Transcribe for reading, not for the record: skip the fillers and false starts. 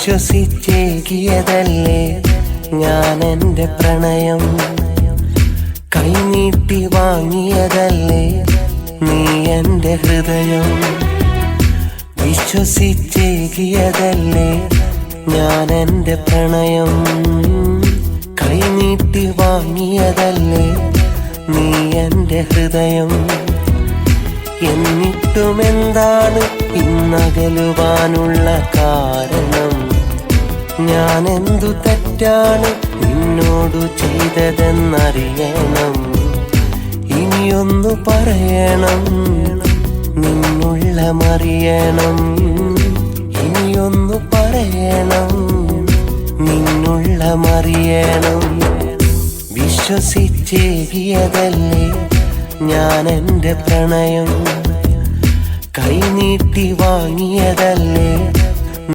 വിശ്വസിച്ചേകിയതല്ലേ ഞാൻ എൻ്റെ പ്രണയം, കൈനീട്ടി വാങ്ങിയതല്ലേ നീ എൻ്റെ ഹൃദയം. വിശ്വസിച്ചേകിയതല്ലേ ഞാൻ എൻ്റെ പ്രണയം, കൈനീട്ടി വാങ്ങിയതല്ലേ നീ എൻ്റെ ഹൃദയം. എന്നിട്ടുമെന്താണ് ഇന്നകലുവാനുള്ള കാരണം? ഞാൻ എന്തു തെറ്റാണ് നിന്നോടു ചെയ്തതെന്നറിയണം. ഇനിയൊന്നു പറയണം, നിന്നുള്ളമറിയണം. ഇനിയൊന്നു പറയണം, നിന്നുള്ളമറിയണം. വിശ്വസിച്ചേകിയതല്ലേ ഞാൻ എൻ്റെ പ്രണയം, കൈനീട്ടി വാങ്ങിയതല്ലേ